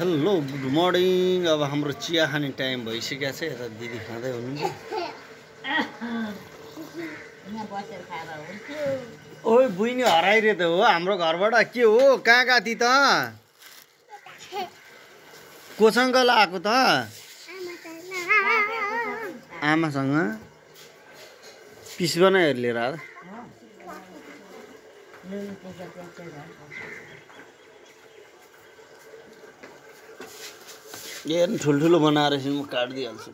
Hello good morning. अब हाम्रो चिया खाने टाइम भइसकेको छ। यता दिदी खाँदै हुनुहुन्छ। ओइ बुइनी हराइरहे त हो हाम्रो घरबाट। के हो कहाँ गएको त? कोसँग आएको त? आमासँग पिस बनाएर लिएर आएर ए ठुल्ठुलो बनाएर म काटिदिइहाल्छु।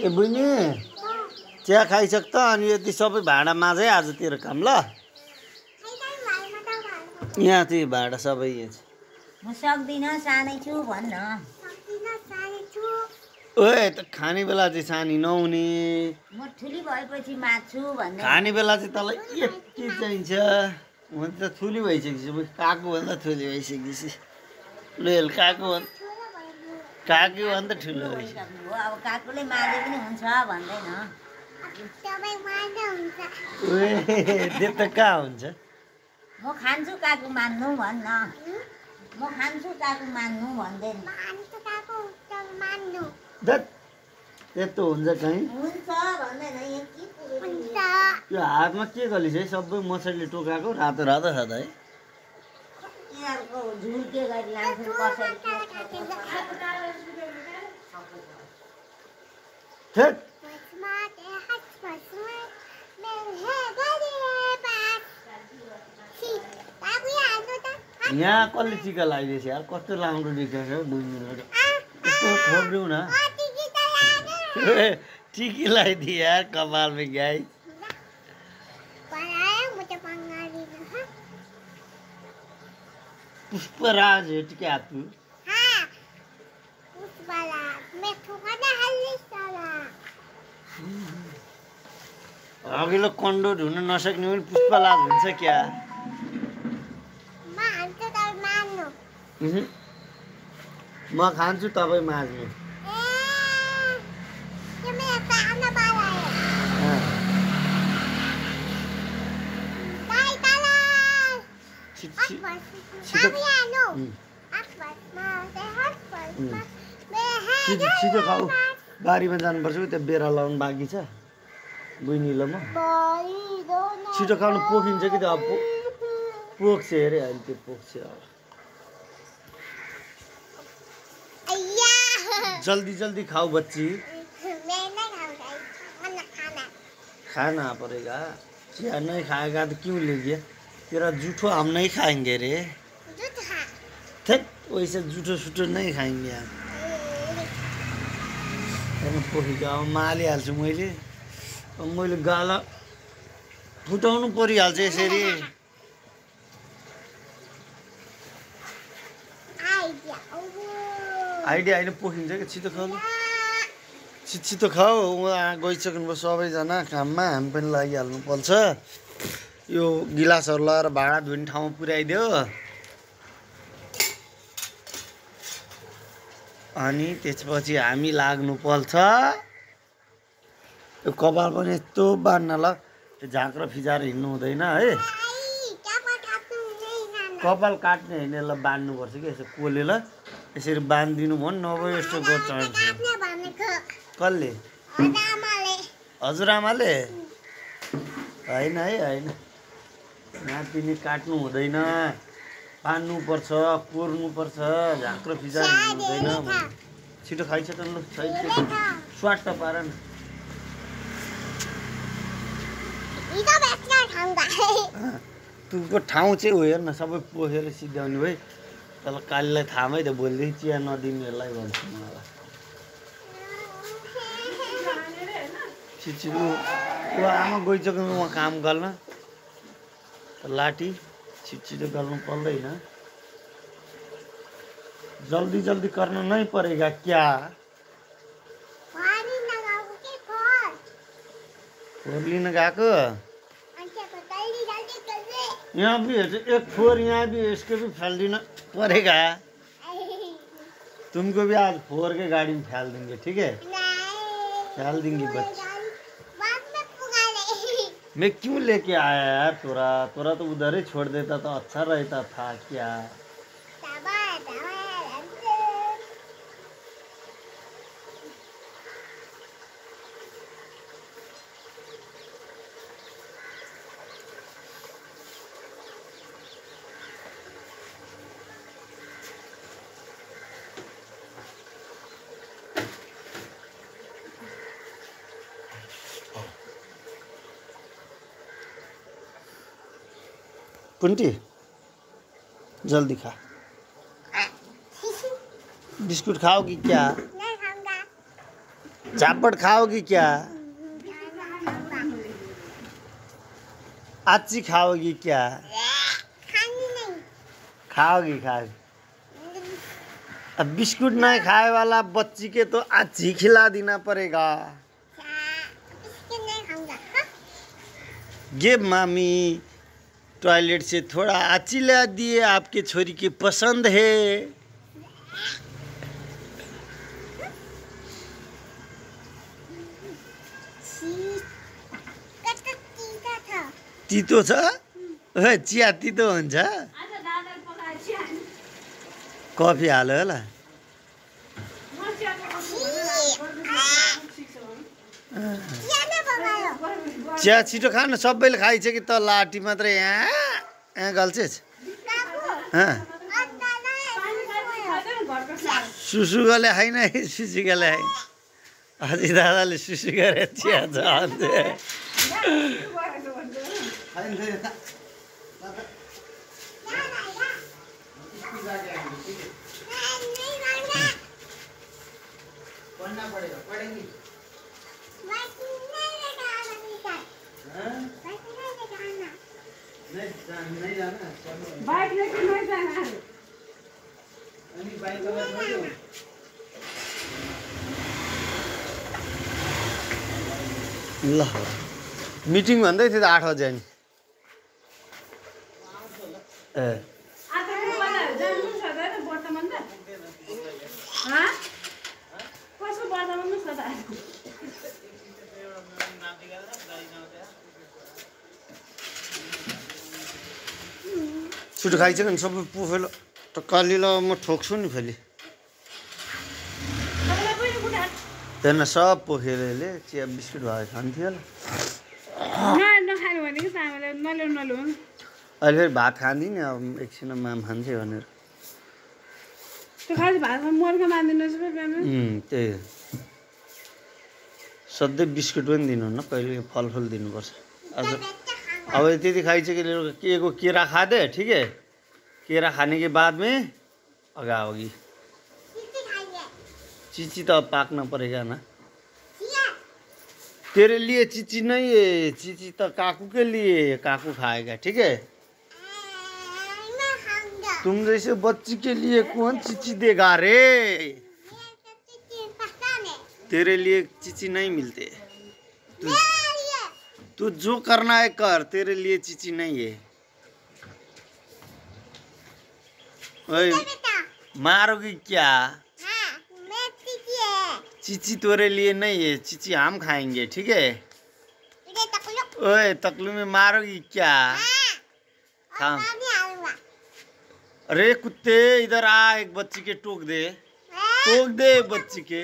ए बुइनी चिया खाइसक त? अनि यति सबै भाँडा माझै आज तेरो काम ल। यहाँ त्यो भाँडा सबै यहाँ छ। म सक्दिनँ, सानै छु भन्न। ओए त खाने बेला चाहिँ सानी नहुने। म ठुली भएपछि माग्छु भन्दै। खाने बेला चाहिँ तँलाई यति चाहिन्छ। म त ठुली भइसकेपछि काको भन्दा ठुली भइसकेपछि ल काको भन्दा ठुलो भइसक्यो। अब काकुले मागे पनि हुन्छ भन्दैन। ओए त्यो त कहाँ हुन्छ? म खान्छु काकु मान्नु भन्न। म खान्छु काकु मान्नु भन्दैन। त्यस्तो हुन्छ कहीँ? हुन्छ भन्दैन। यो हातमा के गलिस् है? सबै मछलीले टोकाएको रातो रातो छ त है। यिनीहरूको झुल के गरी लान्छन् कसरी? यहाँ कसले टिका लगाइदिएछ यार? कस्तो राम्रो देखिएको छ बुझ्नु। यस्तो थोप्रिउ न। टिकी लगाइदिए यार कपालमा गाई। पुष्पराज क्या तू? अघिल्लो कन्डो ढुन्न नसक्ने पनि पुष्पराज हुन्छ क्या? म खान्छु तपाईँ माझ्नु। छिटो खाऊ। बारीमा जानुपर्छ कि त्यो बेरा लाउनु बाँकी छ बुइनीलाई। म छिटो खानु पोखिन्छ कि त अब पोख्छ अरे अहिले त्यो पोख्छ। जल्दी जल्दी खाऊ बच्ची। खाना पड़ेगा। चिया नहीं खाएगा तो क्यों ले गया? तेरा जूठो हम नहीं खाएंगे रे। वैसे जूठो सुठो नहीं खाएंगे हम। पोखिको अब मालिहाल्छु मैले। अब मैले गाला फुटाउनु परिहाल्छ यसरी। आइडिया होइन पोखिन्छ कि? छिटो खाऊ। छिटो खाऊ। उहाँ गइसक्नुभयो सबैजना काममा। हामी पनि लागिहाल्नु पर्छ। यो गिलासहरू लगाएर भाँडा धुने ठाउँमा पुर्याइदियो। अनि त्यसपछि हामी लाग्नु पर्छ। यो कपाल पनि यस्तो बाँध्न ल। त्यो झाँक्रो फिजाएर हिँड्नु हुँदैन है। कपाल काट्ने होइन, यसलाई बाँध्नुपर्छ कि यसो कोलेर यसरी बाँधिदिनु भयो नभए यस्तो गर्छ। कसले? हजुरआमाले? होइन है होइन। नातिनी काट्नु हुँदैन, बाँध्नुपर्छ, कोर्नुपर्छ, झाँक्रो फिजाएर हिँड्नु हुँदैन। छिटो खाइछ त लु। स्वाट पार न। तुको ठाउँ चाहिँ हो हेर्न सबै पोखेर सिध्याउने भाइ। तर कालीलाई थाहा है त भोलिदेखि चिया नदिनेहरूलाई भन्छु मलाई। छिटो ऊ आमा गइसक्नु उहाँ काम गर्न। लाठी छिटो गर्नु पर्दैन। जल्दी जल्दी गर्न नै परेगा क्या? फोर लिन गएको। यहाँ भी है एक फोर, यहाँ भी है, इसके भी फैल देना पड़ेगा। तुमको भी आज फोर के गाड़ी में फैल देंगे, ठीक है? फैल देंगे बच्चे। मैं क्यों लेके आया यार तोरा तोरा तो उधर ही छोड़ देता तो अच्छा रहता था क्या। कुंटी जल्दी खा। बिस्कुट खाओगी क्या? नहीं खाऊंगा। झापड़ खाओगी क्या? आची खाओगी क्या? खानी नहीं। खाओगी खाओगी। अब बिस्कुट नहीं खाए वाला बच्ची के तो आची खिला देना पड़ेगा। बिस्किट नहीं खाऊंगा। ये मामी टॉयलेट से थोड़ा आची ला दिए, आपके छोरी की पसंद है। तीतो छ? चिया तीतो हुन्छ। कफी हाल्यो होला। चिया छिटो खानु, सबैले खाइछ कि त लाटी मात्रै यहाँ गल्छेस्। सुसु गले होइन सुसु गले होइन। अझै दादाले सुसु गरेर चिया छ। ल मिटिङ भन्दै थियो त 8 बजे नि। छिटो खाइसक्यो नि सबै पोखेलो त कालीलाई म ठोक्छु नि फेरि। हेर्न सब पोखेर यसले चिया बिस्कुट भएर खान्थ्यो होला। अहिले फेरि भात खाँदिनँ अब एकछिन माम खान्थ्यो भनेर। त्यही सधैँ बिस्कुट पनि दिनुहुन्न, कहिले फलफुल दिनुपर्छ। आज अब त्यति खाइसक्यो के को केरा खा दे, ठीक है। केरा खाने के बाद में अगा होगी। चीची तो अब पाकना पड़ेगा ना। तेरे लिए चीची नहीं है, चीची तो काकू के लिए, काकू खाएगा, ठीक है। तुम जैसे बच्ची के लिए कौन चीची देगा रे। तेरे लिए चीची नहीं मिलते। तू जो करना है कर, तेरे लिए चीची नहीं है। ओए मारोगी क्या? चीची तेरे लिए नहीं है, चीची हम खाएंगे, ठीक है। ओए तकलू में मारोगी क्या? हाँ। अरे कुत्ते इधर आ, एक बच्ची के टोक दे बच्ची के।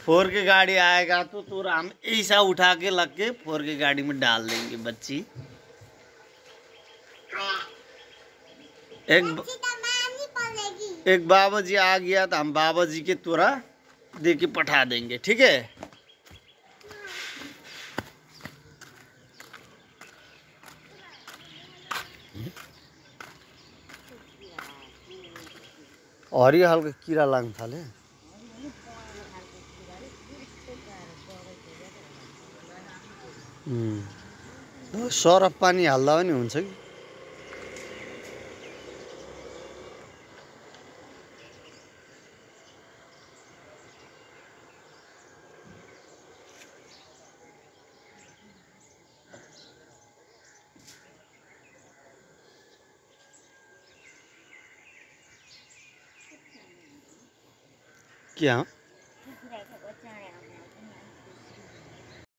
4 के गाड़ी आएगा तो हम ऐसा उठा के लग के 4 के गाड़ी में डाल देंगे बच्ची। एक बाबा जी आ गया तो हम बाबा जी के तोरा दे के पठा देंगे, ठीक है। हरियो खालको किरा लाग्न थाल्यो। सरफ पानी हाल्दा पनि हुन्छ कि। क्या